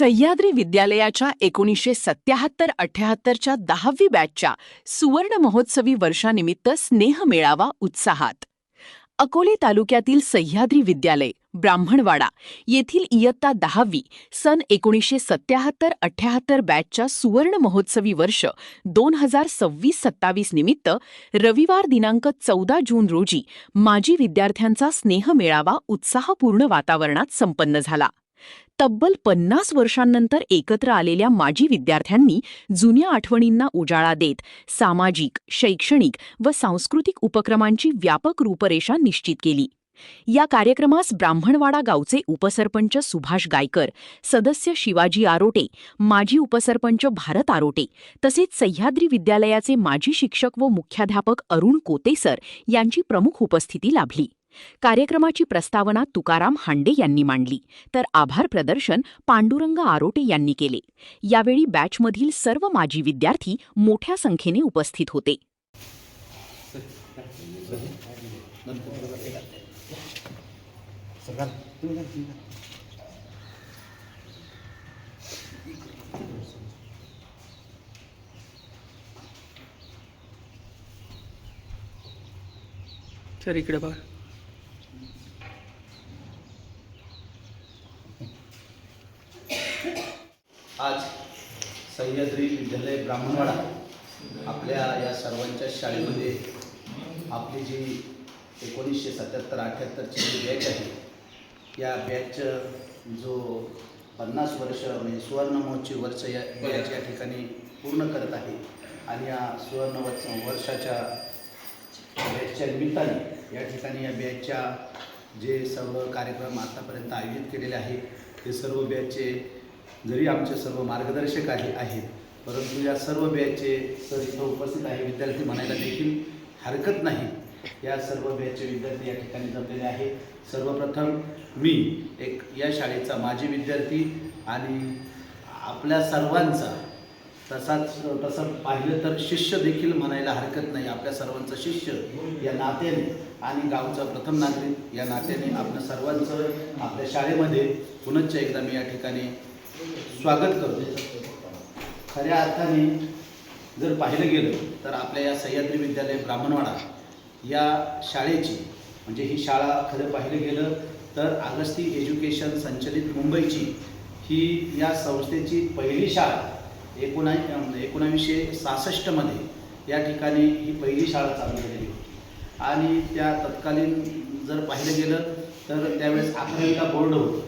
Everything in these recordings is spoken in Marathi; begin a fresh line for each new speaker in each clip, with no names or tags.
सह्याद्री विद्यालयाच्या 1977-78च्या 10वी बॅचच्या सुवर्ण महोत्सवी वर्षानिमित्त स्नेहमेळावा उत्साहात. अकोले तालुक्यातील सह्याद्री विद्यालय ब्राह्मणवाडा येथील इयत्ता 10वी सन 1977-78 बॅचच्या सुवर्ण महोत्सवी वर्ष 2026-27 निमित्त रविवार दिनांक 14 जून रोजी माजी विद्यार्थ्यांचा स्नेहमेळावा उत्साहपूर्ण वातावरणात संपन्न झाला. तब्बल 50 वर्षांनंतर एकत्र आलेल्या माजी विद्यार्थ्यांनी जुन्या आठवणींना उजाळा देत सामाजिक, शैक्षणिक व सांस्कृतिक उपक्रमांची व्यापक रूपरेषा निश्चित केली. या कार्यक्रमास ब्राह्मणवाडा गावचे उपसरपंच सुभाष गायकर, सदस्य शिवाजी आरोटे, माजी उपसरपंच भारत आरोटे तसेच सह्याद्री विद्यालयाचे माजी शिक्षक व मुख्याध्यापक अरुण कोतेसर यांची प्रमुख उपस्थिती लाभली. कार्यक्रमाची प्रस्तावना तुकाराम हांडे यांनी मांडली, तर आभार प्रदर्शन पांडुरंग आरोटे यांनी केले. यावेळी बॅचमधील सर्व माजी विद्यार्थी मोठ्या संख्येने उपस्थित होते.
सर इकडे बघा.
आज सह्याद्री विद्यालय ब्राह्मणवाडा आपल्या या सर्वांच्या शाळेमध्ये आपली जी 1977-78ची जी बॅच आहे, या बॅचचं जो 50 वर्ष म्हणजे सुवर्ण महोत्सवी वर्ष या बॅच या ठिकाणी पूर्ण करत आहे. आणि या सुवर्ण वर्षाच्या बॅचच्या निमित्ताने या ठिकाणी या बॅचच्या जे सर्व कार्यक्रम आतापर्यंत आयोजित केलेले आहे ते सर्व बॅचचे जरी आमचे सर्व मार्गदर्शक आहेत, परंतु या सर्व बॅचचे सर इथं उपस्थित आहे, विद्यार्थी म्हणायला देखील हरकत नाही. या सर्व बॅचचे विद्यार्थी या ठिकाणी जमलेले आहे. सर्वप्रथम मी एक या शाळेचा माजी विद्यार्थी आणि आपल्या सर्वांचा तसं पाहिलं तर शिष्य देखील म्हणायला हरकत नाही. आपल्या सर्वांचं शिष्य या नात्याने आणि गावचा प्रथम नागरिक या नात्याने आपल्या सर्वांचं आपल्या शाळेमध्ये पुनश्च एकदा मी या ठिकाणी स्वागत करतो. खऱ्या अर्थाने जर पाहिलं गेलं तर आपल्या या सह्याद्री विद्यालय ब्राह्मणवाडा या शाळेची म्हणजे ही शाळा खरं पाहिलं गेलं तर अगस्ती एज्युकेशन संचलित मुंबईची ही या संस्थेची पहिली शाळा 1966मध्ये या ठिकाणी ही पहिली शाळा चालू झालेली होती. आणि त्या तत्कालीन जर पाहिलं गेलं तर त्यावेळेस 11वीला बोर्ड होतं,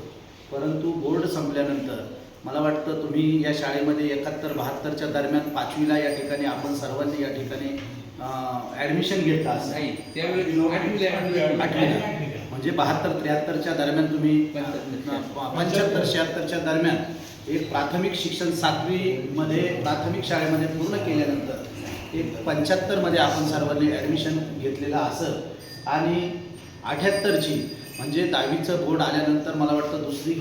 परंतु बोर्ड संपल्यानंतर मला वाटतं तुम्ही या शाळेमध्ये 71-72च्या दरम्यान 5वीला या ठिकाणी आपण सर्वांनी या ठिकाणी ॲडमिशन घेतलं असं नाही. त्यावेळी 8वीला म्हणजे 72-73च्या दरम्यान तुम्ही 75-76च्या दरम्यान एक प्राथमिक शिक्षण 7वीमध्ये प्राथमिक शाळेमध्ये पूर्ण केल्यानंतर एक 75मध्ये आपण सर्वांनी ॲडमिशन घेतलेलं असं. आणि 78ची म्हणजे 10वीचं बोर्ड आल्यानंतर मला वाटतं दुसरी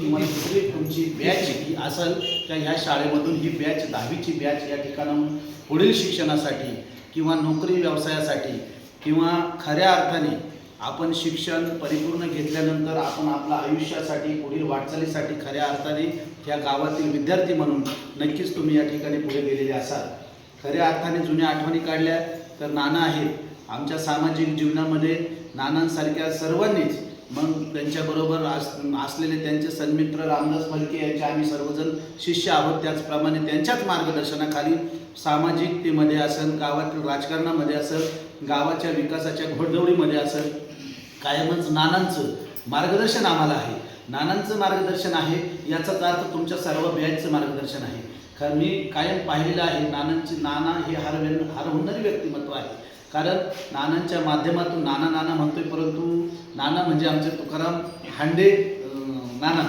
तुमची बॅच ही असेल तर ह्या शाळेमधून ही बॅच 10वीची बॅच या ठिकाणाहून पुढील शिक्षणासाठी किंवा नोकरी व्यवसायासाठी किंवा खऱ्या अर्थाने आपण शिक्षण परिपूर्ण घेतल्यानंतर आपण आपल्या आयुष्यासाठी पुढील वाटचालीसाठी खऱ्या अर्थाने ह्या गावातील विद्यार्थी म्हणून नक्कीच तुम्ही या ठिकाणी पुढे गेलेले असाल. खऱ्या अर्थाने जुन्या आठवणी काढल्या तर नाना आहेत. आमच्या सामाजिक जीवनामध्ये नानांसारख्या सर्वांनीच मग त्यांच्याबरोबर असलेले त्यांचे सन्मित्र रामदास फलके यांचे आम्ही सर्वजण शिष्य आहोत. त्याचप्रमाणे त्यांच्याच मार्गदर्शनाखाली सामाजिकतेमध्ये असेल, गावातील राजकारणामध्ये असेल, गावाच्या विकासाच्या घोडदौडीमध्ये असेल, कायमच नानांचं मार्गदर्शन आम्हाला आहे. नानांचं मार्गदर्शन आहे याचाच अर्थ तुमच्या सर्व बॅचचं मार्गदर्शन आहे. कारण मी कायम पाहिलेलं आहे नाना हे हरहुन्नरी व्यक्तिमत्व आहे. कारण नानांच्या माध्यमातून नाना म्हणतोय, परंतु नाना म्हणजे आमचे तुकाराम हांडे नाना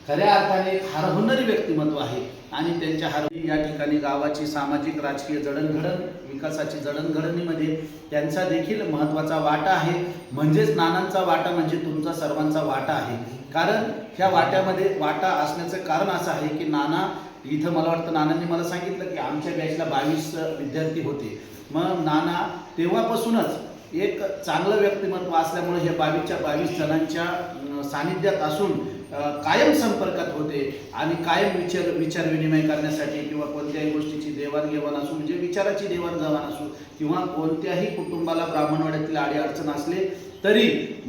खऱ्या अर्थाने हरहुन्नरी व्यक्तिमत्व आहे. आणि त्यांच्या या ठिकाणी गावाची सामाजिक राजकीय जडणघडण विकासाची जडणघडणीमध्ये त्यांचा देखील महत्त्वाचा वाटा आहे. म्हणजेच नानांचा वाटा म्हणजे तुमचा सर्वांचा वाटा आहे. कारण ह्या वाट्यामध्ये वाटा असण्याचं कारण असं आहे की नाना इथं मला वाटतं नानांनी मला सांगितलं की आमच्या बॅचला 22 विद्यार्थी होते. मग नाना तेव्हापासूनच एक चांगलं व्यक्तिमत्व असल्यामुळे हे 22च्या 22 जणांच्या सानिध्यात असून कायम संपर्कात होते आणि कायम विचारविनिमय करण्यासाठी किंवा कोणत्याही गोष्टीची देवाणघेवाण असो, म्हणजे विचाराची देवाणघेवाण असो, किंवा कोणत्याही कुटुंबाला ब्राह्मणवाड्यातील अडचण असले तरी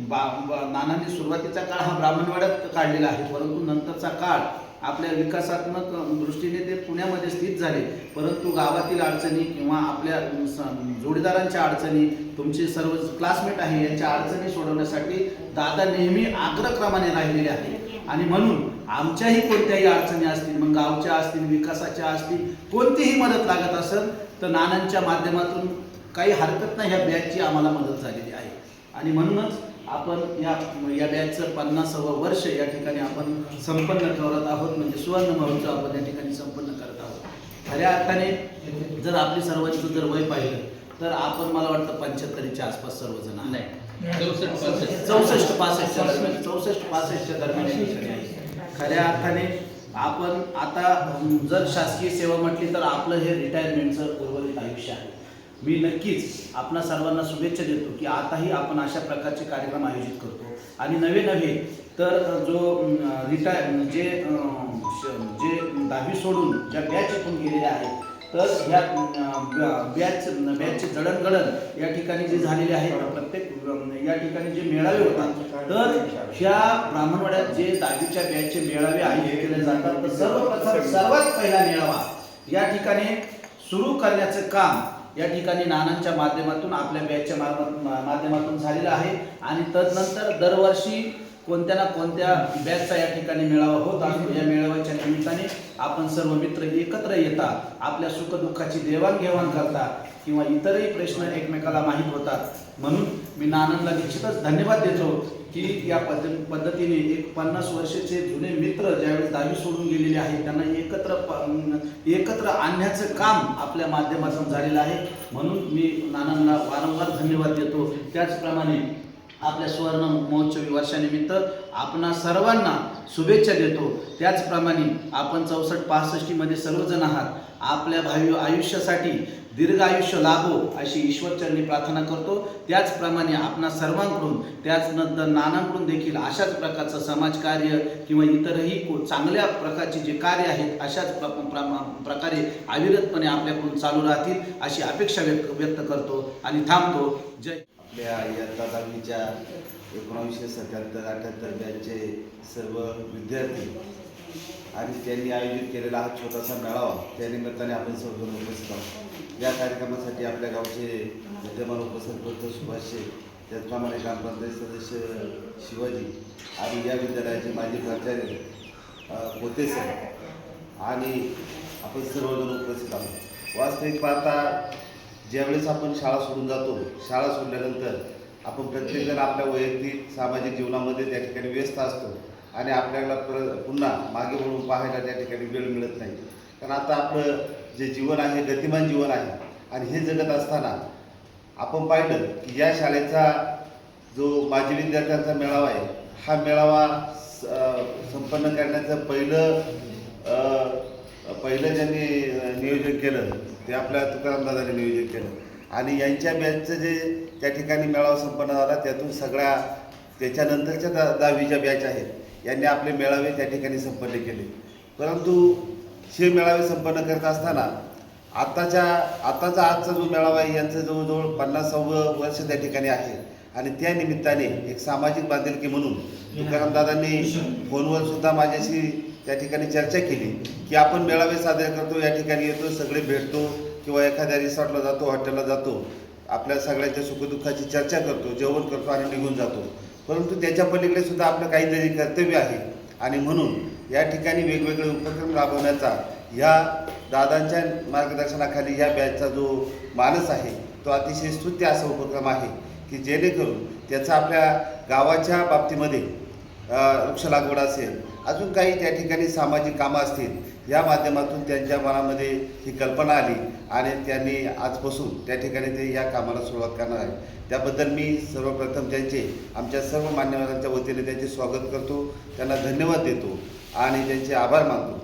नानांनी सुरुवातीचा काळ हा ब्राह्मणवाड्यात काढलेला आहे, परंतु नंतरचा काळ आपल्या विकासात्मक दृष्टीने ते पुण्यामध्ये स्थित झाले, परंतु गावातील अडचणी किंवा आपल्या जोडीदारांच्या अडचणी, तुमचे सर्व क्लासमेट आहे यांच्या अडचणी सोडवण्यासाठी दादा नेहमी आग्रक्रमाने राहिलेले आहे. आणि म्हणून आमच्याही कोणत्याही अडचणी असतील, मग गावच्या असतील, विकासाच्या असतील, कोणतीही मदत लागत असेल तर नानांच्या माध्यमातून काही हरकत नाही, ह्या बॅचची आम्हाला मदत झालेली आहे. आणि म्हणूनच आपण या बॅचचं 50वं वर्ष या ठिकाणी आपण संपन्न करत आहोत, म्हणजे सुवर्ण महोत्सव आपण या ठिकाणी संपन्न करत आहोत. खऱ्या अर्थाने जर आपली सर्वांचं जर वय पाहिलं तर आपण मला वाटतं 75च्या आसपास सर्वजण आहे. 64-65च्या दरम्यान या ठिकाणी आहे. खऱ्या अर्थाने आपण आता जर शासकीय सेवा म्हटली तर आपलं हे रिटायरमेंटचं उर्वरित आयुष्य आहे. मी नक्कीच आपणा सर्वांना शुभेच्छा देतो की आताही आपण अशा प्रकारचे कार्यक्रम आयोजित करतो आणि नवे तर जो जे 10वी सोडून ज्या बॅच इथून गेलेल्या आहेत तर ह्या बॅचचे जडणघडण या ठिकाणी जे झालेले आहे, प्रत्येक या ठिकाणी जे मेळावे होतात तर ह्या ब्राह्मणवाड्यात जे 10वीच्या बॅचचे मेळावे आयोजित केले जातात तर सर्वप्रथम सर्वात पहिला मेळावा या ठिकाणी सुरू करण्याचं काम या ठिकाणी नानांच्या माध्यमातून आपल्या बॅचच्या माध्यमातून झालेलं आहे. आणि तदनंतर दरवर्षी कोणत्या ना कोणत्या बॅचचा या ठिकाणी मेळावा होत असतो. या मेळाव्याच्या निमित्ताने आपण सर्व मित्र एकत्र येतात, आपल्या सुखदुःखाची देवाणघेवाण करतात किंवा इतरही प्रश्न एकमेकाला माहीत होतात. म्हणून मी नानांना निश्चितच धन्यवाद देतो की या पद्धतीने एक 50 वर्षाचे जुने मित्र ज्यावेळेस 10वी सोडून गेलेले आहेत त्यांना एकत्र आणण्याचं काम आपल्या माध्यमातून झालेलं आहे. म्हणून मी नानांना वारंवार धन्यवाद देतो. त्याचप्रमाणे आपल्या सुवर्ण महोत्सवी वर्षानिमित्त आपणा सर्वांना शुभेच्छा देतो. त्याचप्रमाणे आपण 64-65 मध्ये सर्वजण आहात. आपल्या भावी आयुष्यासाठी दीर्घ आयुष्य लाभो अशी ईश्वरचरणी प्रार्थना करतो. त्याचप्रमाणे आपणा सर्वांकडून त्याचनंतर नानांकडून देखील अशाच प्रकारचं समाजकार्य किंवा इतरही चांगल्या प्रकारचे जे कार्य आहेत अशाच प्रकारे अविरतपणे आपल्याकडून चालू राहतील अशी अपेक्षा व्यक्त करतो आणि थांबतो. जय.
आपल्या इयत्ता 10वीच्या 1977-78 बॅचचे सर्व विद्यार्थी आणि त्यांनी आयोजित केलेला हा छोटासा मेळावा त्यानिमित्ताने आपण सर्वजण उपस्थित आहोत. या कार्यक्रमासाठी आपल्या गावचे विद्यमान उपसरपंच सुभाष शेख, त्याचप्रमाणे ग्रामपंचायत सदस्य शिवाजी आणि या विद्यालयाचे माजी प्राचार्य पोते सर आणि आपण सर्वजण उपस्थित आहोत. वास्तविक पाहता ज्यावेळेस आपण शाळा सोडून जातो, शाळा सोडल्यानंतर आपण प्रत्येकजण आपल्या वैयक्तिक सामाजिक जीवनामध्ये त्या ठिकाणी व्यस्त असतो आणि आपल्याला पुन्हा मागे वळून पाहायला त्या ठिकाणी वेळ मिळत नाही. कारण आता आपलं जे जीवन आहे गतिमान जीवन आहे आणि हे जगत असताना आपण पाहिलं की या शाळेचा जो माजी विद्यार्थ्यांचा मेळावा आहे हा मेळावा संपन्न करण्याचं पहिलं ज्यांनी नियोजन केलं ते आपल्या तुकाराम दादाने नियोजन केलं आणि यांच्या बॅचचं जे त्या ठिकाणी मेळावा संपन्न झाला त्यातून सगळ्या त्याच्यानंतरच्या 10वीच्या बॅच आहेत यांनी आपले मेळावे त्या ठिकाणी संपन्न केले. परंतु हे मेळावे संपन्न करत असताना आजचा जो मेळावा आहे यांचं जवळजवळ 50वं वर्ष त्या ठिकाणी आहे आणि त्या निमित्ताने एक सामाजिक बांधिलकी म्हणून तुकाराम दादांनी फोनवर सुद्धा माझ्याशी त्या ठिकाणी चर्चा केली की आपण मेळावे साजरे करतो, या ठिकाणी येतो, सगळे भेटतो किंवा एखाद्या रिसॉर्टला जातो, हॉटेलला जातो, आपल्या सगळ्यांच्या सुखदुःखाची चर्चा करतो, जेवण करतो आणि निघून जातो. परंतु त्याच्या पलीकडे सुद्धा आपलं काहीतरी कर्तव्य आहे आणि म्हणून या ठिकाणी वेगवेगळे उपक्रम राबवण्याचा ह्या दादांच्या मार्गदर्शनाखाली या बॅचचा जो मानस आहे तो अतिशय स्तुत्य असा उपक्रम आहे की जेणेकरून त्याचा आपल्या गावाच्या बाबतीमध्ये वृक्ष लागवड असेल, अजून काही त्या ठिकाणी सामाजिक कामं असतील, या माध्यमातून त्यांच्या मनामध्ये ही कल्पना आली आणि त्यांनी आजपासून त्या ठिकाणी ते या कामाला सुरुवात करणार आहे. त्याबद्दल मी सर्वप्रथम आमच्या सर्व मान्यवरांच्या वतीने त्यांचे स्वागत करतो, त्यांना धन्यवाद देतो आणि त्यांचे आभार मानतो.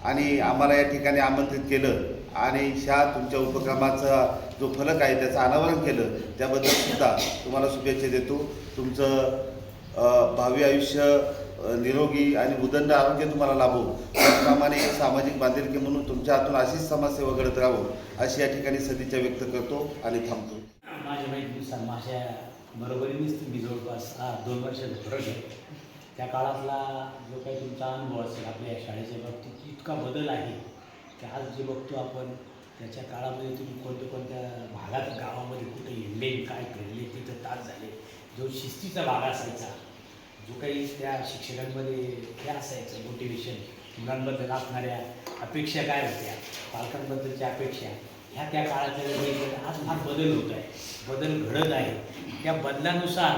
आणि आम्हाला या ठिकाणी आमंत्रित केलं आणि ह्या तुमच्या उपक्रमाचा जो फलक आहे त्याचं अनावरण केलं त्याबद्दल सुद्धा तुम्हाला शुभेच्छा देतो. तुमचं भावी आयुष्य निरोगी आणि उदंड आरोग्य तुम्हाला लाभो, त्याप्रमाणे सामाजिक बांधिलकी म्हणून तुमच्या हातून अशीच समाजसेवा घडत राहावं अशी या ठिकाणी सदिच्छा व्यक्त करतो आणि थांबतो.
माझ्या माहितीनुसार माझ्या बरोबरीनेच तुम्ही जवळपास 2 वर्षाचा फरक आहे. त्या काळातला जो काही तुमचा अनुभव असेल आपल्या या शाळेच्या बाबतीत इतका बदल आहे की आज जे बघतो आपण त्याच्या काळामध्ये तुम्ही कोणत्या भागात गावामध्ये कुठे हिंडले काय घडले तिथं तास झाले. जो शिस्तीचा भाग असायचा, जो काही त्या शिक्षकांमध्ये हे असायचं मोटिवेशन, मुलांबद्दल असणाऱ्या अपेक्षा काय होत्या, पालकांबद्दलच्या अपेक्षा, ह्या त्या काळाच्या वेळेस आज फार बदल होत आहे, बदल घडत आहे. त्या बदलानुसार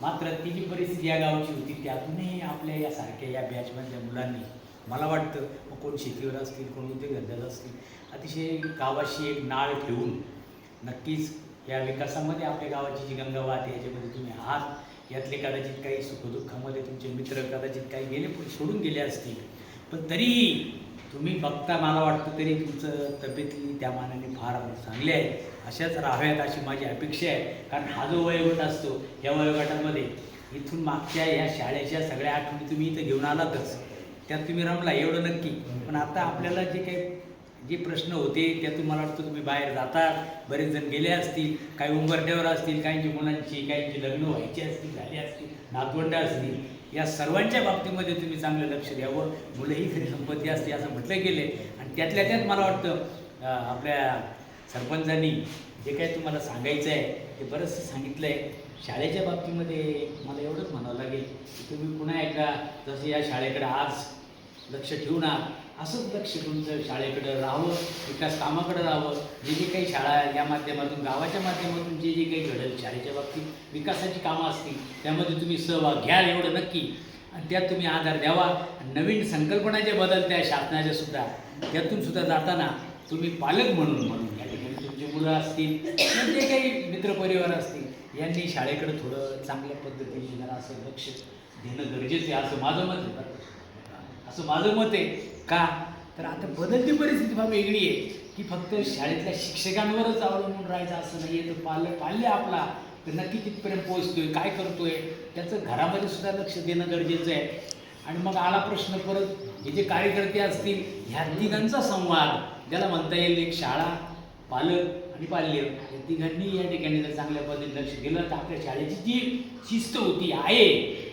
मात्र ती जी परिस्थिती या गावची होती त्यातूनही आपल्या यासारख्या या बॅचमधल्या मुलांनी मला वाटतं मग कोण शेतीवर असतील, कोण उद्योगधंद्यात असतील, अतिशय गावाशी एक नाळ ठेवून नक्कीच या विकासामध्ये आपल्या गावाची जी गंगा वाहते याच्यामध्ये तुम्ही आहात. यातले कदाचित काही सुखदुःखामध्ये तुमचे मित्र कदाचित काही गेले सोडून गेले असतील, पण तरीही तुम्ही बघता मला वाटतं तरी तुमचं तब्येती त्या मानाने फार चांगली आहे. अशाच राहाव्यात अशी माझी अपेक्षा आहे. कारण हा जो वयोगट असतो या वयोगटामध्ये इथून मागच्या या शाळेच्या सगळ्या आठवणी तुम्ही इथं घेऊन आलातच, त्यात तुम्ही रमला एवढं नक्की. पण आता आपल्याला जे प्रश्न होते त्यातून मला वाटतं तुम्ही बाहेर जातात, बरेच जण गेले असतील, काही उंबरठ्यावर असतील, काहींची मुलांची काहींची लग्न व्हायची असतील, झाली असतील, नातवंड असतील, या सर्वांच्या बाबतीमध्ये तुम्ही चांगलं लक्ष द्यावं. मुलं ही खरी संपत्ती असते असं म्हटलं गेले. आणि त्यातल्या त्यात मला वाटतं आपल्या सरपंचांनी जे काही तुम्हाला सांगायचं आहे ते बरंचसं सांगितलं आहे. शाळेच्या बाबतीमध्ये मला एवढंच म्हणावं लागेल की तुम्ही पुन्हा एकदा जसं या शाळेकडे आज लक्ष ठेवून असंच लक्ष तुमचं शाळेकडं राहावं, विकास कामाकडं राहावं. जे काही शाळा या माध्यमातून गावाच्या माध्यमातून जे काही घडेल शाळेच्या बाबतीत विकासाची कामं असतील त्यामध्ये तुम्ही सहभाग घ्याल एवढं नक्की. आणि त्यात तुम्ही आधार द्यावा. नवीन संकल्पना जे बदलत्या शासनाच्या सुद्धा त्यातून सुद्धा जाताना तुम्ही पालक म्हणून या ठिकाणी तुमची मुलं असतील किंवा जे काही मित्रपरिवार असतील यांनी शाळेकडं थोडं चांगल्या पद्धतीने जरा असं लक्ष देणं गरजेचं आहे असं माझं मत आहे. असं माझं मत आहे. का तर आता बदलती परिस्थिती फार वेगळी आहे की फक्त शाळेतल्या शिक्षकांवरच अवलंबून राहायचं असं नाही आहे. तर पाल्य आपला तर नक्की कितपर्यंत पोहोचतोय, काय करतोय, त्याचं घरामध्ये सुद्धा लक्ष देणं गरजेचं आहे. आणि मग आला प्रश्न परत हे जे कार्यकर्ते असतील ह्या तिघांचा संवाद ज्याला म्हणता येईल, एक शाळा, पालक आणि पाल्य या तिघांनी या ठिकाणी जर चांगल्या पद्धतीने लक्ष दिलं तर आपल्या शाळेची जी शिस्त होती आहे,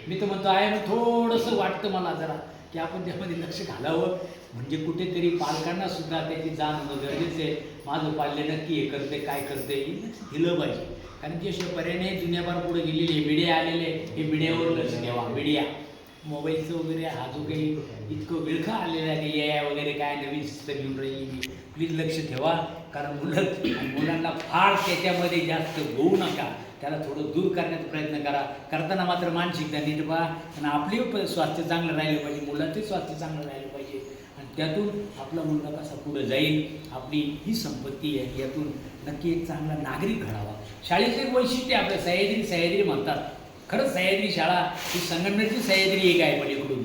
मी तर म्हणतो आहे, मग थोडंसं वाटतं मला जरा की आपण त्यामध्ये लक्ष घालावं. म्हणजे कुठेतरी पालकांना सुद्धा त्याची जाण होणं गरजेचं आहे. माझं पाल्य नक्की हे करते काय करते हे लक्ष दिलं पाहिजे. कारण की अशा पर्यायाने दुनियाभर पुढे गेलेली मीडिया आलेले, हे मीडियावर लक्ष द्यावा. मीडिया मोबाईलचं वगैरे हा जो काही इतकं विळखा आलेला आहे की या वगैरे काय नवीन शिस्त घेऊन राहिली, प्लीज लक्ष ठेवा. कारण मुलांना फार त्याच्यामध्ये जास्त होऊ नका, त्याला थोडं दूर करण्याचा प्रयत्न करा. करताना मात्र मानसिकता नीट व्हा. आणि आपले स्वास्थ्य चांगलं राहिलं पाहिजे, मुलांचे स्वास्थ्य चांगलं राहिलं पाहिजे. आणि त्यातून आपला मुलगा कसा पुढे जाईल, आपली ही संपत्ती आहे, यातून नक्की एक चांगला नागरिक घडावा. शाळेचं एक वैशिष्ट्य आपल्या सह्याद्री म्हणतात. खरंच सह्याद्री शाळा ही संघटनेची सह्याद्री एक आहे पलीकडून.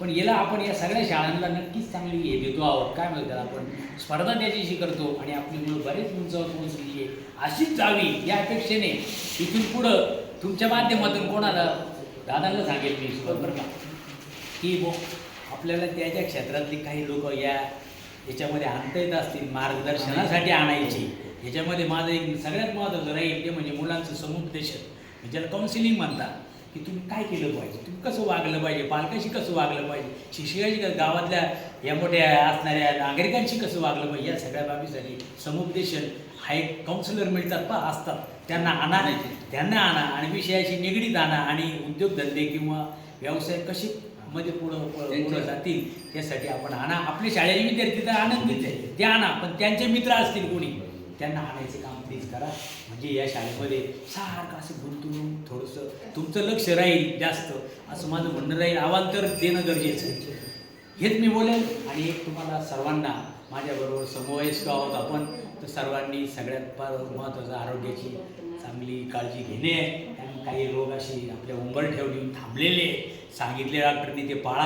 पण याला आपण या सगळ्या शाळांना नक्कीच चांगली हे देतो आहोत. काय म्हणतात आपण स्पर्धा त्याच्याशी करतो आणि आपली मुलं बरेच उंचावर पोहोचलेली आहे, अशीच जावी या अपेक्षेने इथून पुढं तुमच्या माध्यमातून कोणाला दादांना सांगेल मी बरोबर का की आपल्याला त्याच्या क्षेत्रातली काही लोक याच्यामध्ये आणता येत असतील, मार्गदर्शनासाठी आणायची. याच्यामध्ये माझं एक सगळ्यात महत्त्वाचं राहील ते म्हणजे मुलांचं समुपदेशन, ज्याला काउन्सिलिंग म्हणतात. की तुम्ही काय केलं पाहिजे, तुम्ही कसं वागलं पाहिजे, पालकाशी कसं वागलं पाहिजे, शिक्षकाशी, गावातल्या या मोठ्या असणाऱ्या नागरिकांशी कसं वागलं पाहिजे, या सगळ्या बाबीसाठी समुपदेशन हा एक काउन्सिलर मिळतात असतात, त्यांना आणा आणि विषयाशी निगडीत आणा. आणि उद्योगधंदे किंवा व्यवसाय कसे मध्ये पुढं जातील त्यासाठी आपण आणा. आपल्या शाळेचे विद्यार्थी तर आनंदीच आहे, ते आणा, पण त्यांचे मित्र असतील कोणी त्यांना आणायचं काम प्लीज करा. म्हणजे या शाळेमध्ये सारखं असं गुंतवून थोडंसं तुमचं लक्ष राहील जास्त, असं माझं म्हणणं राहील. अवांतर देणं गरजेचं आहे, हेच मी बोलेल. आणि एक तुम्हाला सर्वांना माझ्याबरोबर समवयस्क आहोत आपण, तर सर्वांनी सगळ्यात फार महत्त्वाचं आरोग्याची चांगली काळजी घेणे आहे. कारण काही रोग अशी आपल्या उंबरठ्यावर येऊन थांबलेले, सांगितले डॉक्टरनी ते पाळा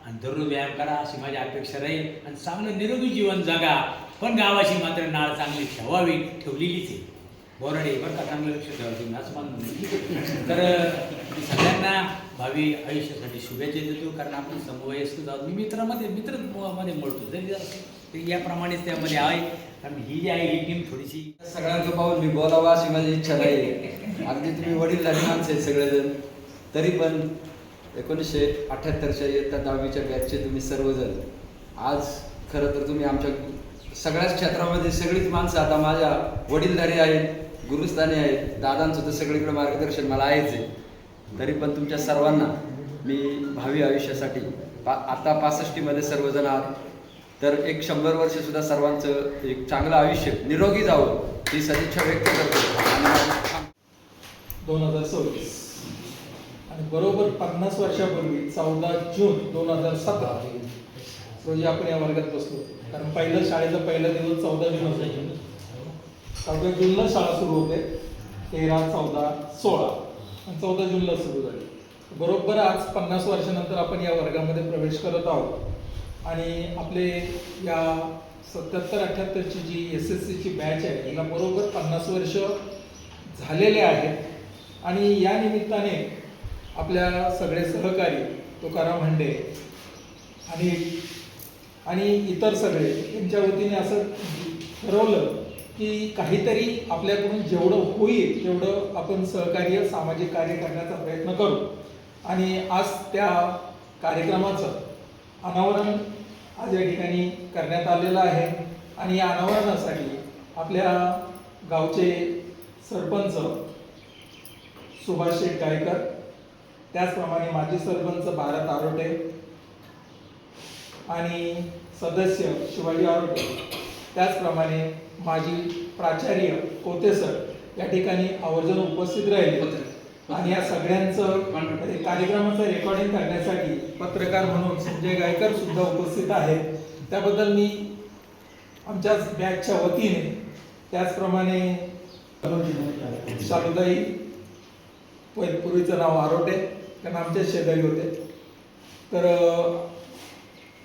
आणि दररोज व्यायाम करा अशी माझी अपेक्षा राहील. आणि चांगलं निरोगी जीवन जगा, पण गावाची मात्र नाळ चांगली ठेवलेलीच आहे. बोराडे बरं का, चांगलं लक्ष ठेवा तुम्ही असं मानून तर मी सगळ्यांना भावी आयुष्यासाठी शुभेच्छा देतो. कारण आपण समवयस्क आहोत. मी मित्रामध्ये मोडतो जरी ते याप्रमाणेच त्यामध्ये आहे. कारण ही जी आहे ही टीम थोडीशी
सगळ्यांचं पाहून मी बोलावं अशी माझी इच्छा नाही. अगदी तुम्ही वडीलधारी माणसं आहेत सगळेजण, तरी पण 1978च्या इयत्ता 10वीच्या बॅचचे तुम्ही सर्वजण आज खरं तर तुम्ही आमच्या सगळ्याच क्षेत्रामध्ये सगळीच माणसं आता माझ्या वडीलधारी आहेत, गुरुस्थानी आहेत. दादांचं तर सगळीकडे मार्गदर्शन मला आहेच आहे. तरी पण तुमच्या सर्वांना मी भावी आयुष्यासाठी आता 65मध्ये सर्वजण आहात, तर एक 100 वर्षसुद्धा सर्वांचं एक चांगलं आयुष्य निरोगी जावं ही सदिच्छा व्यक्त करतो.
2026 आणि बरोबर 50 वर्षापूर्वी 14 जून 2017 रोजी आपण या वर्गात बसलो. कारण शाळेचा पहिला दिवस 14 जून होता. 14 जूनला शाळा सुरू होते, 13, 14, 16 आणि 14 जूनला सुरू झाली. बरोबर आज 50 वर्षानंतर आपण या वर्गामध्ये प्रवेश करत आहोत. आणि आपले या 77-78ची जी SSCची बॅच आहे याला बरोबर 50 वर्ष झालेले आहेत. आणि या निमित्ताने आपल्या सगळे सहकारी तुकाराम हंडे आणि इतर सगळे यांच्या वतीने असं ठरवलं की काहीतरी आपल्याकडून जेवढं होईल तेवढं आपण सहकार्य सामाजिक कार्य करण्याचा प्रयत्न करू. आणि आज त्या कार्यक्रमाचं अनावरण आज या ठिकाणी करण्यात आलेलं आहे. आणि या अनावरणासाठी आपल्या गावचे सरपंच सुभाष शेठ गायकर, त्याचप्रमाणे माजी सरपंच भारत आरोटे आणि सदस्य शिवाजी आरोटे, त्याचप्रमाणे माजी प्राचार्य कोते सर या ठिकाणी आवर्जून उपस्थित राहिले. आणि या सगळ्यांचं कार्यक्रमाचं रेकॉर्डिंग करण्यासाठी पत्रकार म्हणून संजय गायकर सुद्धा उपस्थित आहेत. त्याबद्दल मी आमच्याच बॅचच्या वतीने, त्याचप्रमाणे शालुताई, पूर्वीचं नाव आरोटे, कारण आमच्या शेजारी होते, तर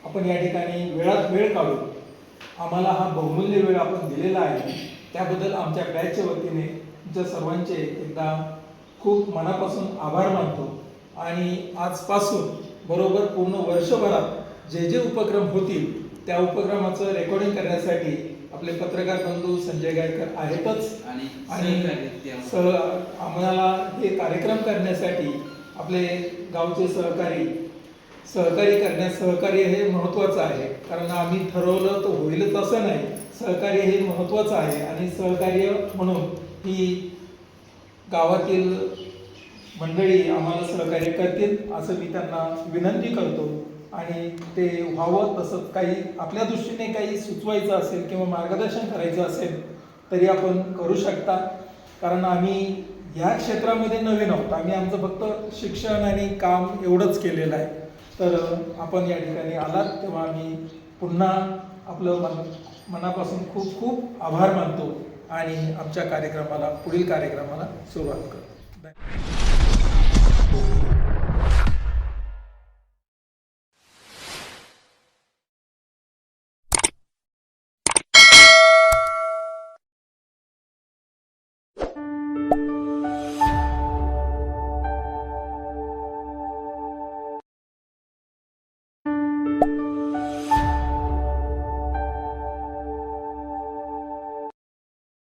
आपण या ठिकाणी वेळात वेळ काढून आम्हाला हा बहुमूल्य वेळ आपण दिलेला आहे. त्याबद्दल आमच्या बॅचच्या वतीने तुमच्या सर्वांचे एकदा खूप मनापासून आभार मानतो. आणि आजपासून बरोबर पूर्ण वर्षभरात जे जे उपक्रम होतील त्या उपक्रमाचं रेकॉर्डिंग करण्यासाठी आपले पत्रकार बंधू संजय गायकर आहेतच. आणि आम्हाला हे कार्यक्रम करण्यासाठी आपले गावचे सहकारी करण्यास सहकार्य हे महत्त्वाचं आहे. कारण आम्ही ठरवलं तर होईलच असं नाही, सहकार्य हे महत्त्वाचं आहे. आणि सहकार्य म्हणून ही गावातील मंडळी आम्हाला सहकार्य करतील असं मी त्यांना विनंती करतो. आणि ते व्हावं तसंच काही आपल्या दृष्टीने काही सुचवायचं असेल किंवा मार्गदर्शन करायचं असेल तरी आपण करू शकता. कारण आम्ही ह्या क्षेत्रामध्ये नवीन आहोत, आम्ही आमचं फक्त शिक्षण आणि काम एवढंच केलेलं आहे. तर आपण या ठिकाणी आलात तेव्हा आम्ही पुन्हा आपलं मनापासून खूप खूप आभार मानतो आणि आमच्या पुढील कार्यक्रमाला सुरुवात करतो.